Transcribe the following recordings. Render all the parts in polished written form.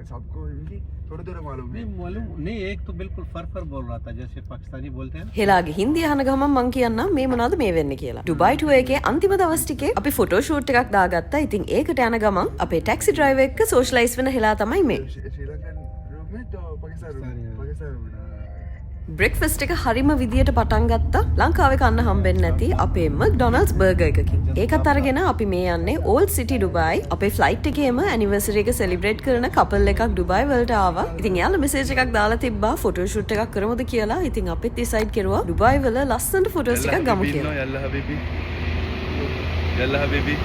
सबको इनकी थोड़ा थोड़ा मालूम है मालूम नहीं, एक तो बिल्कुल फर बोल रहा था जैसे पाकिस्तानी बोलते हैं ना। හෙලාගේ හින්දි අහන ගමන් මං කියන්නම් මේ මොනවද මේ වෙන්නේ කියලා. ඩුබයි ටුවර් එකේ අන්තිම දවස් ටිකේ අපි ෆොටෝ ෂූට් එකක් දාගත්තා. ඉතින් ඒකට යන ගමන් අපේ ටැක්සි ඩ්‍රයිවර් එක්ක සෝෂලයිස් වෙන හෙලා තමයි මේ. श्रीलंकन रूममेट और पाकिस्तान रूममेट බ්‍රෙක්ෆාස්ට් එක හරිම විදියට පටන් ගත්තා. ලංකාවේ කන්න හම්බෙන්නේ නැති අපේ McDonald's බර්ගර් එකකින්. ඒකත් අරගෙන අපි මේ යන්නේ ඕල්ඩ් සිටි ඩුබයි. අපේ ෆ්ලයිට් එකේම ඇනිවර්සරි එක සෙලිබ්‍රේට් කරන කපල් එකක් ඩුබයි වලට ආවා. ඉතින් එයාලා මෙසේජ් එකක් දාලා තිබ්බා ෆොටෝ ෂූට් එකක් කරමුද කියලා. ඉතින් අපිත් ඩිසයිඩ් කරුවා ඩුබයි වල ලස්සනට ෆොටෝස් ටිකක් ගමු කියලා. यल्ला हबीबी यल्ला हबीबी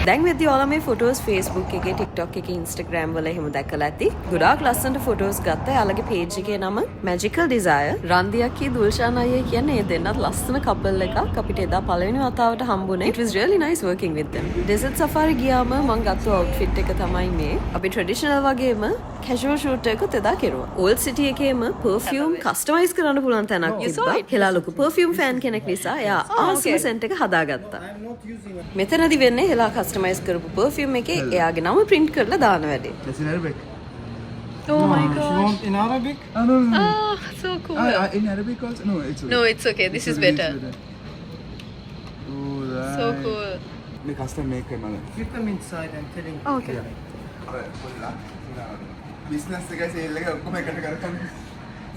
දැන් වෙද්දි ඔයාලා මේ ෆොටෝස් Facebook එකේ TikTok එකේ Instagram වල එහෙම දැකලා ඇති. ගොඩාක් ලස්සනට ෆොටෝස් ගත්තා. එයාලගේ page එකේ නම Magical Desire. රන්දියක්කි දුල්ෂාන් අයියේ කියන්නේ ඒ දෙන්නත් ලස්සන couple එකක්. අපිට එදා පළවෙනි වතාවට හම්බුනේ. It was really nice working with them. Desert Safari ගියාම මම ගත්ත outfit එක තමයි මේ. අපි traditional වගේම casual shoot එකකුත් එදා කෙරුවා. Old City එකේම perfume customize කරන්න පුළුවන් තැනක් තිබ්බා. හෙලා ලොකු perfume fan කෙනෙක් නිසා එයා ආසම scent එක හදාගත්තා. මෙතනදි වෙන්නේ හෙලා customize කරපු perfume එකේ එයාගේ නම print කරලා දාන වැඩේ. That's in Arabic Oh my You god. want in Arabic? no Oh, so cool. in Arabic also no it's okay. No, it's okay. This is better. Oh right So cool. मैं custom make करना है Keep them inside and telling. Okay. अरे बोला business से कैसे ये लगा उनको मैं कर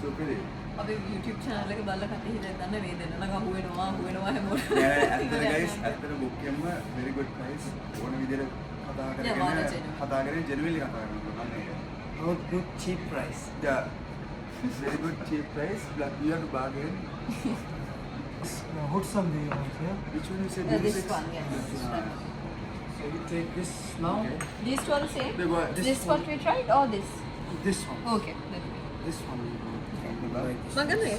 so pretty අපි YouTube channel එක බලලා කටි හිතන්න මේ දෙන්න නම් අහුවෙනවා හැමෝටම. ඇත්තට guys ඇත්තට book එකම very good price ඕන විදිහට කතා කරගෙන genuinely කතා කරනවා අන්න ඒක. Good cheap price. Yeah. Very good cheap price but you have to bargain. What some do you want here? Which one you said? This one, yes. So you take this now. These two are the same? They were- This what we tried or this? This one. Okay. This one we want. Like this. මගන්නේ?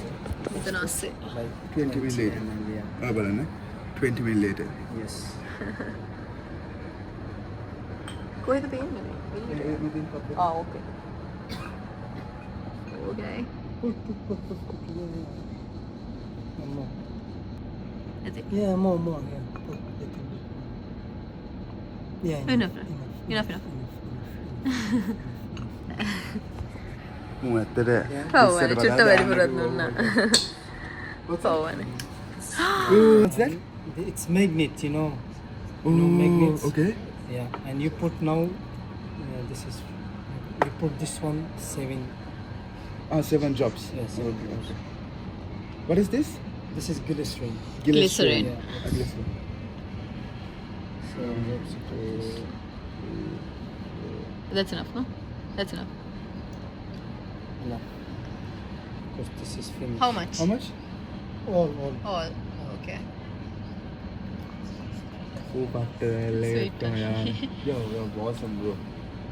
මෙතන ASCII. Like 20 minutes later. Yeah. බලන්න 20 minutes later. Yes. කොහෙද පේන්නේ? Ah, okay. Okay. Put. More. Is it? Yeah, more. Yeah. Put little bit. Yeah. Enough. මම ඇත්තට පව්වනේ චුට්ට වැඩිපුරත් දුන්නා. පව්වනේ. What's that? It's magnet, you know. Magnets. Okay. Yeah, and you put now. This is. You put this one 7. 7 drops. Yes. Okay. What is this? This is glycerin. Glycerin. Yeah. Glycerin. So let's put. That's enough, no? That's enough. Enough. Because this is finished. How much? How much? All. All. Okay. Oh, butter, Sweet. Yo, awesome, bro.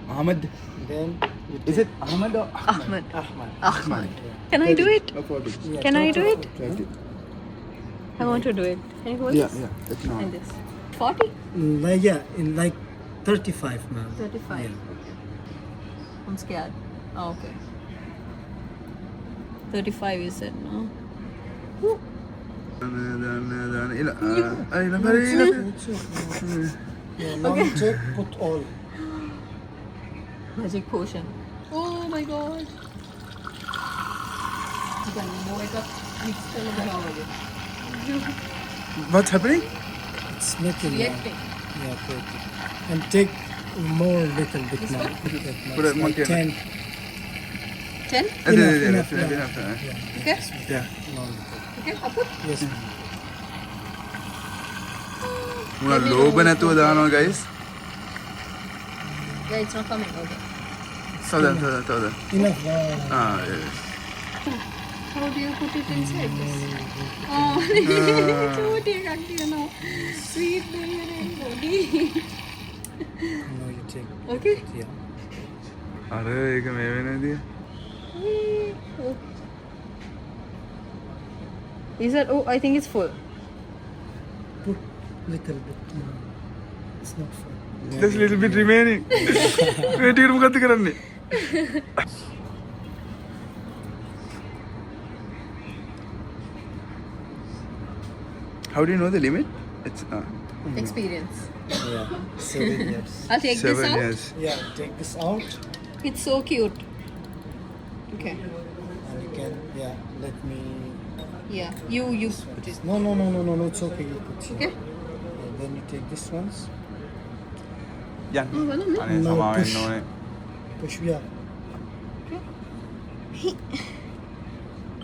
Ahmed. Then you Is it Ahmed or Ahmed. Ahmad. Ahmed. Can I do it? 40. Yeah, Can I do total it? 30. I want to do it. Can you hold this? Yeah. That's not. And this. 40? Like, yeah, in like 35 now. 35. Yeah. I'm scared. Oh, okay. 35 you said, no? Yeah, now you take, put all. Magic potion. Oh my god. What's happening? It's making. Reacting. Yeah, take it. And take more little bit now. Put it Like more 10. 10? Enough. Okay. Yeah. No, Okay, I'll put. yes. මුණ ලෝභ නැතුව දානවා guys. Yeah, it's not coming. Okay. සදා. Enough. Yes. How do you put it inside this? Oh, චූටි එකක් තියෙනවා. Sweet baby body. Now you take. Okay. Yeah. අර ඒක මේ වෙනදී. Is that? Oh, I think it's full. Put little bit more. It's not full. There's little bit remaining. මේ ටිකට මොකද්ද කරන්නේ? How do you know the limit? It's Experience. Yeah. 7 years. I'll take this 7 out. years. Yeah, take this out. It's so cute. Okay. And you can, yeah, let me. Yeah. You put it. No, it's okay. You put here. Okay. And then you take this ones. යන්න. අනේ No, සමාවෙන්න push. ඕනේ. Push, yeah.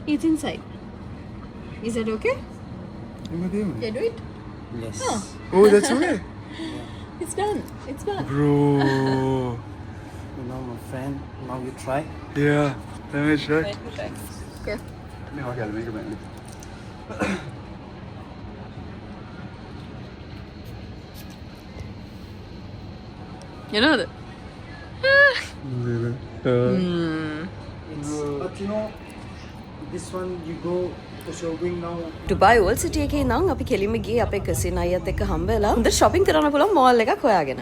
It's inside. Is that okay? එහෙම Can I do it? Yes. Oh, Oh, that's okay. it's done. It's done. Bro. You know, my friend, now you try. Yeah. Let me check. Okay. මේ වගේ මේක බෑනේ. You know that? But you know, this one you go to shopping now. Dubai all සිටිය එකේ ඉඳන් අපි කෙලින්ම ගියේ අපේ කසින් අයියත් එක්ක හම්බ වෙලා හොඳ shopping කරන්න පුළුවන් mall එකක් හොයාගෙන.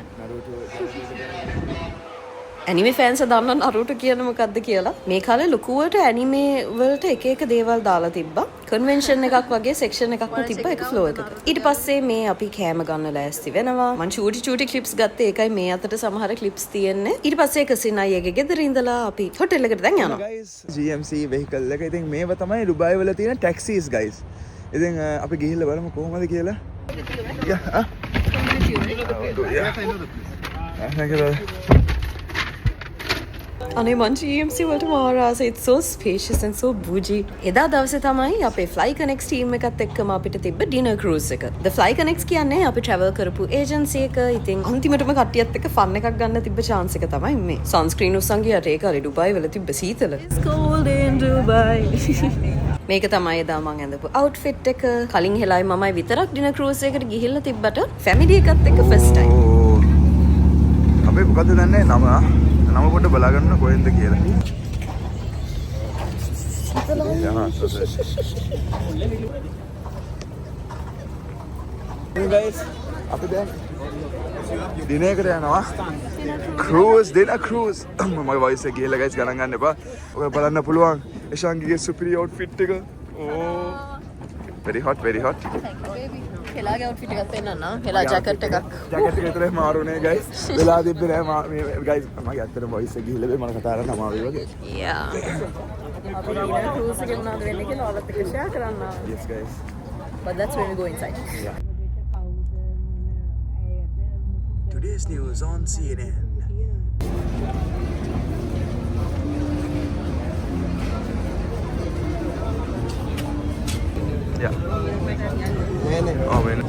ඇනිමේ ෆෑන්ස් දන්න නරුටෝ කියන මොකද්ද කියලා. මේ කාලේ ලොකුවට ඇනිමේ වලට එක එක දේවල් දාලා තිබ්බා. කන්වෙන්ෂන් එකක් වගේ සෙක්ෂන් එකක්ම තිබ්බා එක ෆ්ලෝ එකක. ඊට පස්සේ මේ අපි කෑම ගන්න ලෑස්ති වෙනවා. මං චූටි ක්ලිප්ස් ගත්තේ ඒකයි මේ අතට සමහර ක්ලිප්ස් තියෙන්නේ. ඊට පස්සේ කසින් අයියගේ ගෙදර ඉඳලා අපි හොටෙල් එකට දැන් යනවා. guys GMC vehicle එක ඉතින් මේව තමයි ඩුබායි වල තියෙන taxis guys. ඉතින් අපි ගිහිල්ලා බලමු කොහොමද කියලා. අනේ මං GMC වලට මාර ආසයි. It's so spacious and so bougie. එදා දවසේ තමයි අපේ Fly Connect team එකත් එක්කම අපිට තිබ්බ dinner cruise එක. The Fly Connect කියන්නේ අපි travel කරපු agency එක. ඉතින් අන්තිමටම කට්ටියත් එක්ක fun එකක් ගන්න තිබ්බ chance එක තමයි මේ. sunscreen උස්සන් ගියට ඒ කාලේ ඩුබායි වල තිබ්බ සීතල. It's cold in Dubai. මේක තමයි එදා මං ඇඳපු outfit එක. කලින් හෙලයි මමයි විතරක් dinner cruise එකට ගිහිල්ලා තිබ්බට family එකත් එක්ක first time. අපි මොකද දන්නේ නම පොඩ්ඩ බලාගන්න කොහෙන්ද කියලා. guys අපි දැන් දිනයකට යනවා dinner cruise මගේ වයිස් එක ගිහලා guys ගණන් ගන්න එපා. ඔය බලන්න පුළුවන් එෂාන්ගේ superior outfit එක. very hot හෙලාගේ outfit එකක් පෙන්නන්න. හෙලා jacket එකක්. ජැකට් එක විතරයි මාරුනේ guys. වෙලා තිබ්බේ නෑ මේ guys මගේ ඇත්තටම වයිස් එක ගිහලා මම කතා කරන්න අමාරුයි වගේ. Yeah. අපි dinner cruise එකේ මොනවද වෙන්නේ කියලා ඔයාලත් එක්ක share කරන්න. yes guys. But that's when we go inside. Today's news on CNN. Yeah. Oh, man.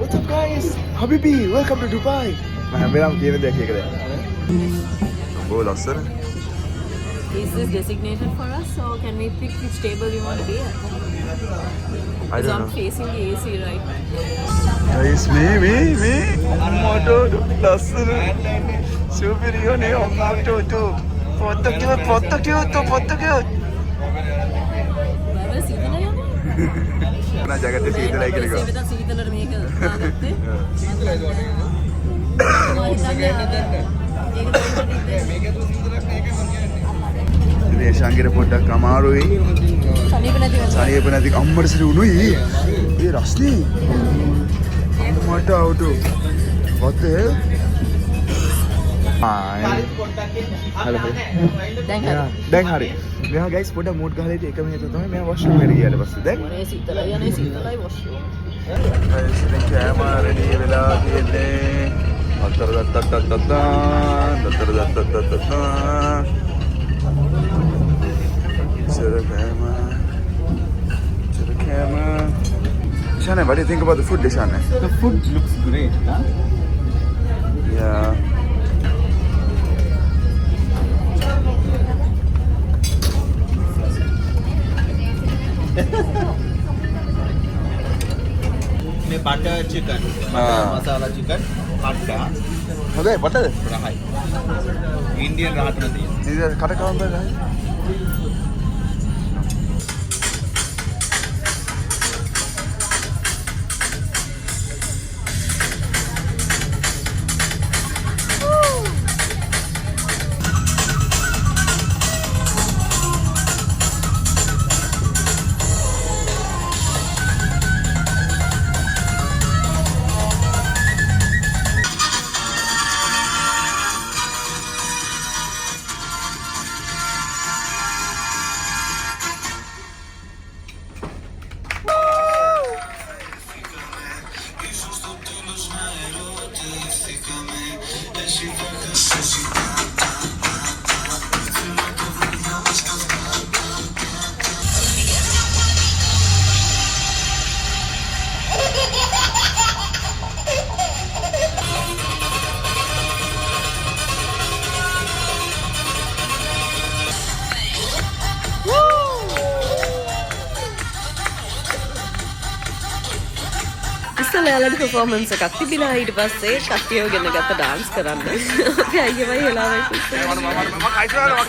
What's up, guys? Habibi, welcome to Dubai. I'm going to go. Oh, listen. Is this designated for us? So can we pick which table we want to be at? I Because don't I'm know. facing the AC, right? Guys, me. Moto, listen. Superior name, Moto, too. Photo cute. Bubble සීතල යනවා. Na jacket is either like it. සීතල සීතලට මේක දාගත්තේ. දේශාංගිර පොඩ්ඩක් අමාරුයි. සනීප නැති වෙනවා. සනීප නැති අම්මට සිරි උණුයි. ඒ රස්නේ. අම්මට අවුටු. What the hell? Hello. දැන් හරි. මෙයා guys පොඩ්ඩක් මූඩ් ගහලා ඉතින් එකම හේතුව තමයි මෙයා වොෂ් රූම් එකට ගියාට පස්සේ. දැන් මොනේ සීතලයි යන්නේ සීතලයි වොෂ්රූම්. guys දැන් කැමරා රෙඩි වෙලා තියෙන්නේ. අතර දත්තත් to the camera. Shane, what do you think about the food, Shane? The food looks great, huh? Yeah. මේ butter chicken, masala chicken, කට්ටා, හොඳයි පටද? රහයි. ඉන්දියන් රහතන තියෙනවා. ඉතින් කට කවුන්ද නැහැ? ඉස්සෙල්ලා යාළුවන්ට performance එකක් තිබිලා ඊට පස්සේ කට්ටියව ගෙන ගත්ත dance කරන්න. අපි අයියවයි වෙලාවයි ඉස්සෙල්ලා.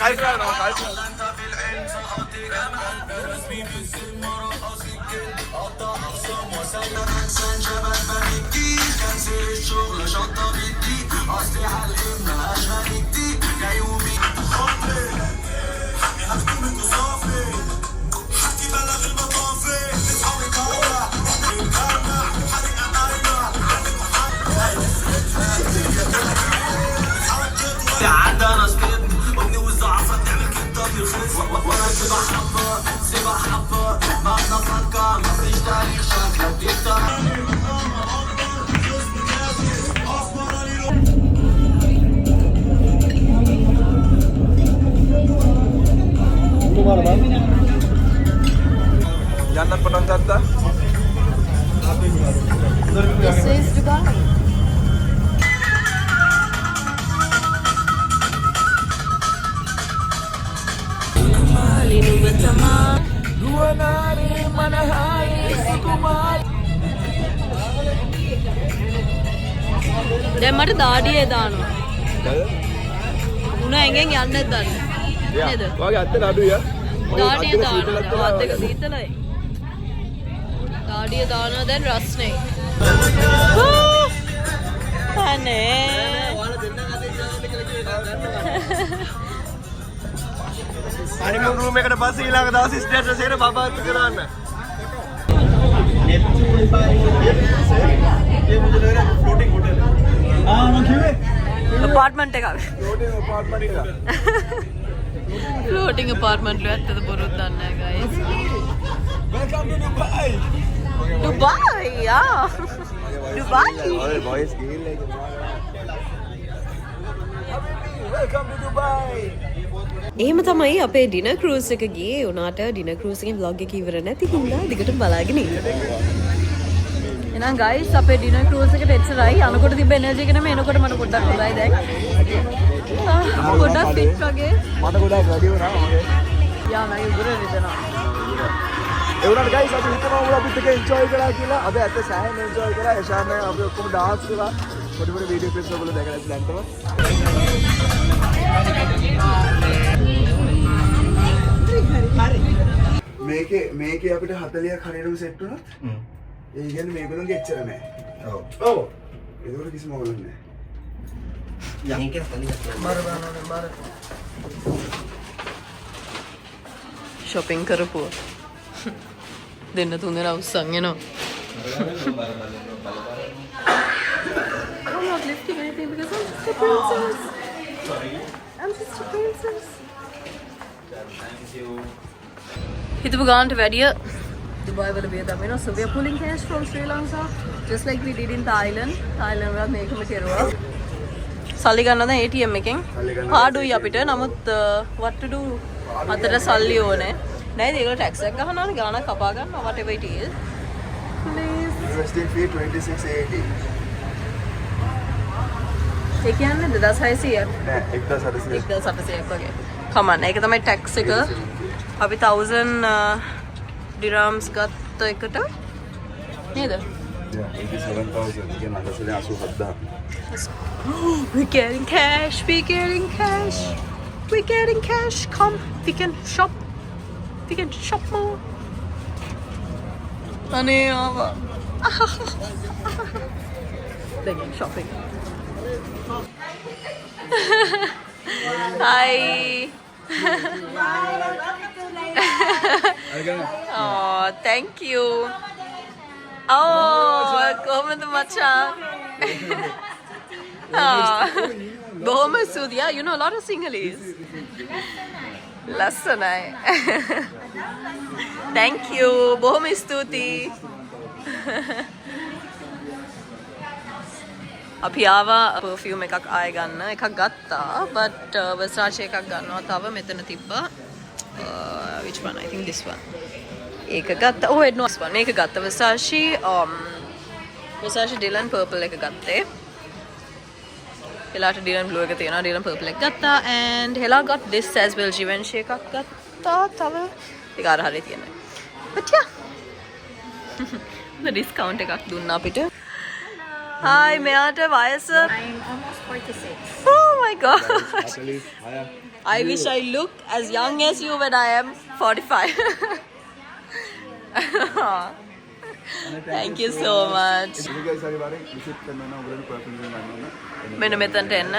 යන්නත් පටන් ගත්තා. This is Dubai. දැන් මට දාඩියේ දානවා. උණ ඇඟෙන් යන්නේ නැද්ද? නේද? ඔයාගේ අත්තේ නඩුය. දාඩිය දානවා. අත් දෙක සීතලයි. දාඩිය දානවා දැන් රස්නේ. අනේ. හනිමූන් රූම් එකට පස්සේ ඊළඟ දවසේ ස්ටේටස් එකට බබාත් කරන්න. apartment එකක්. ෆ්ලෝටින් apartment එක. floating apartment වල ඇත්තද බොරුද දන්නේ නැහැ guys. Welcome to Dubai. Dubai, yeah. Dubai. ඔය boys ගිහිල්ලා ඉතින් Welcome to Dubai. එහෙම තමයි අපේ ඩිනර් ක්‍රූස් එක ගියේ. උනාට ඩිනර් ක්‍රූස් එකේ vlog එක ඉවර නැති හින්දා දිගටම බලාගෙන ඉන්න. එහෙනම් guys අපේ ඩිනර් ක්‍රූස් එකට එච්චරයි. අනකොට තිබ්බ එනර්ජි එක නෙමෙයි එනකොට මට පොඩ්ඩක් හොඳයි දැන්. පොඩ්ඩක් ෆිට් වගේ. මට ගොඩක් වැඩි වුණා මගේ. යා මම ඉවර වෙනවා. ඒ වුණාට guys අපි හිතනවා ඔයාලා අපිත් එක්ක enjoy කරා කියලා. අද ඇත්ත සෑහෙන enjoy කරා. එෂාන් නෑ අපි ඔක්කොම dance කරා. පොඩි පොඩි වීඩියෝ ක්ලිප්ස් ඔයගොල්ලෝ දැකලා ඇති දැන් තමයි. මේකේ අපිට 40ක් හරියටම සෙට් වුණොත් ඒ කියන්නේ මේගොල්ලන්ගේ එච්චර නෑ. ඔව්. ඒකට කිසිම මොකක් නෑ. shopping කරපුවා. දෙන්න තුන් දෙනා උස්සන් එනවා. I'm not lifting anything because I'm just a princess. Sorry? I'm just a princess. Thank you. හිතපු ගානට වැඩිය දුබායි වල වියදම් වෙනවා. So we are pulling cash from Sri Lanka just like we did in Thailand. Thailand වල මේකම කෙරුවා. සල්ලි ගන්න දැන් ATM එකෙන්. පාඩුයි අපිට. නමුත් what to do? අතට සල්ලි ඕනේ. නේද? ඒගොල්ලෝ ටැක්ස් එකක් ගහනවානේ. ගාණක් කපා ගන්නවා whatever it is. Please. Investing fee 2680. ඒ කියන්නේ 2600ක්. නෑ 1800. 1800ක් වගේ. කමන්න. ඒක තමයි ටැක්ස් එක. අපි 1000 dirhams ගත්ත එකට නේද? Yeah, 87,000. කියන අදසලේ 87,000. We're getting cash. We're getting cash. We're getting cash. Come, we can shop. We can shop more. Honey, Then shopping. Hi. Oh, thank you. Oh, කොහොමද මචං? බොහොම ස්තුතියි. Yeah, you know a lot of Sinhalese. ලස්සනයි. Thank you. බොහොම ස්තුතියි. අපි ආවා perfume එකක් ආයෙ ගන්න. එකක් ගත්තා. But Versace එකක් ගන්නවා තව මෙතන තිබ්බා. Which one? I think this one. ඒක ගත්තා. Oh, no, this one. මේක ගත්තා. Versace Dylan purple එක ගත්තේ. හෙලාට Dylan blue එක තියෙනවා. Dylan purple එක ගත්තා. And Hela got this as well. Givenchy එකක් ගත්තා. තව ඒක අර හරිය තියෙනවා. But yeah. ඩිස්කවුන්ට් එකක් දුන්නා අපිට. Hi මෙයාට වයස I'm almost 46. Oh my god. I wish I look as young as you when I am 45. Thank you so much. මෙන්න මෙතනට එන්න.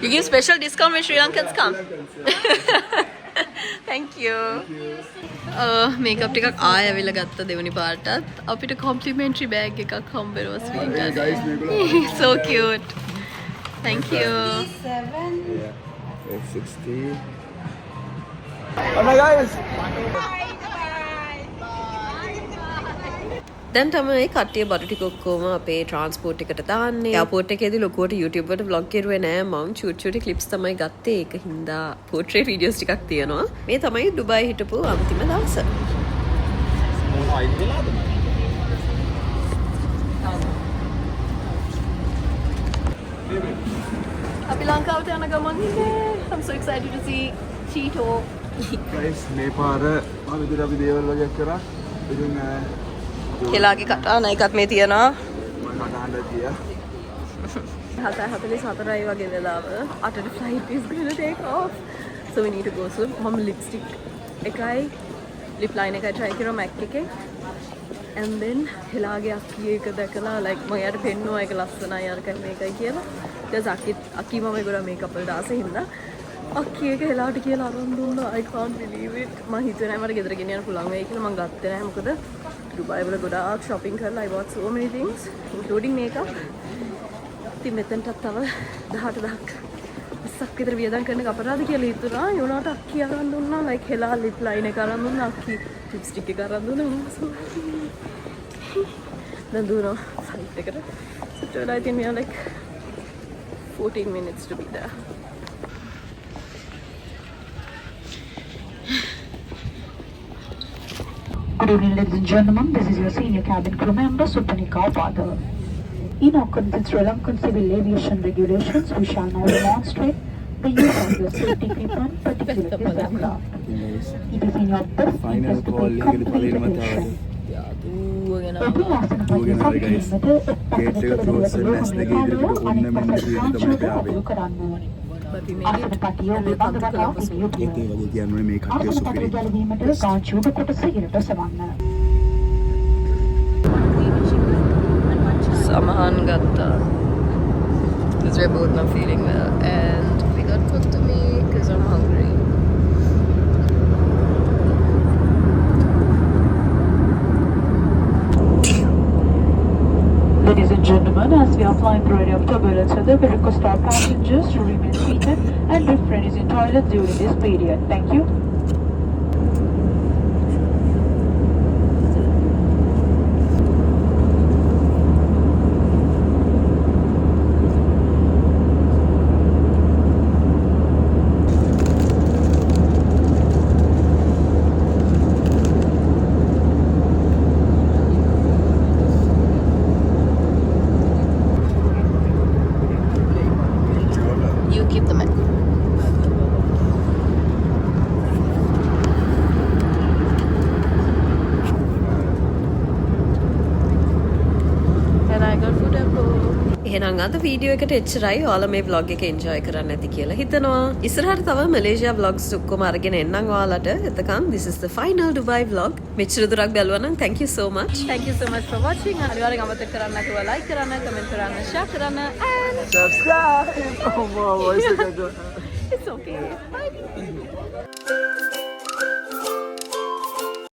You give special discount when Sri Lankans come. Thank you. Makeup ටිකක් ආයෙ ඇවිල්ලා ගත්ත දෙවෙනි පාරටත් අපිට complimentary bag එකක් හම්බ වෙනවා sweet. So cute. Thank you. 60. Oh my guys. දැන් තමයි කට්ටිය බඩු ටික ඔක්කොම අපේ ට්‍රාන්ස්පෝර්ට් එකට දාන්නේ. එයාපෝට් එකේදී ලොකුවට YouTube එකට vlog කරුවේ නෑ මම. චූටි ක්ලිප්ස් තමයි ගත්තේ. ඒක හින්දා පෝට්‍රේට් වීඩියෝස් ටිකක් තියෙනවා. මේ තමයි ඩුබායි හිටපු අන්තිම දවස. අපි ලංකාවට යන ගමන් ඉන්නේ. I'm so excited to see Cheeto. Guys, මේ පාර මම විතර අපි දේවල් වගේක් කරා. ඉතින් කෙලාගේ කටාන එකත් මේ තියෙනවා. මම කතාහඬ ගියා. 7:44යි වගේ වෙලාව. 8ට flight is gonna take off. So we need to go soon. මම lipstick එකයි lip line එකයි try කරා MAC එකේ. And then හෙලාගේ අක්කී එක දැකලා like මම යාට පෙන්නුවා ඒක ලස්සනයි අරකයි මේකයි කියලා. ඊට අක්කී මම ඒගොල්ලෝ මේකප් වලට ආසෙ හින්දා අක්කී එක හෙලාට කියලා අරන් දුන්නා. I can't believe it. මම හිතුවේ නෑ මට ගෙදර ගෙනියන්න පුළුවන් වෙයි කියලා. මම ගත්තේ නෑ මොකද Dubai වල ගොඩාක් shopping කරලා I bought so many things including makeup. ඉතින් මෙතනට තව 18000ක් 20ක් විතර වියදම් කරන එක අපරාධ කියලා හිතුණා. ඒ වුණාට අක්කී අරන් දුන්නා like හෙලා lip line එක අරන් දුන්නා. අක්කී lipstick එක අරන් දුන්නා. දැන් දුන්නා flight එකට. So I think we are like 14 minutes to be there. Good evening, ladies and gentlemen. This is your senior cabin crew member, Supanika Padar. In accordance with Sri Lankan civil aviation regulations, we shall now demonstrate the use of your safety equipment, particularly the aircraft. It is in your best interest to pay complete attention. Every asana by the subkilometer, But we made it. ආසන පටිය විබඳවලා ඉදිරියට. ඒ වගේ කියන්නේ මේ කට්ටිය ආසන සුපිරි. පටිය ගැලවීමට ගාංචි උඩ කොටස ඉරට සවන්න. Samahan gatta. Because we're both not feeling well. And we got cooked to me because I'm hungry. Ladies and gentlemen, as we are flying through area of turbulence weather, we request our passengers to remain seated and refrain using toilets during this period. Thank you. You keep the mic. And I got food apple. එහෙනම් අද video එකට එච්චරයි. ඔයාලා මේ vlog එක enjoy කරන්න ඇති කියලා හිතනවා. ඉස්සරහට තව මලේසියා vlogs ඔක්කොම අරගෙන එන්නම් ඔයාලට. එතකන් this is the final Dubai vlog. මෙච්චර දුරක් බැලුවා නම් thank you so much. Thank you so much for watching. අනිවාර්යෙන් අමතක කරන්න නැතුව like කරන්න, comment කරන්න, share කරන්න and Subscribe. Oh my voice. it's okay. Bye.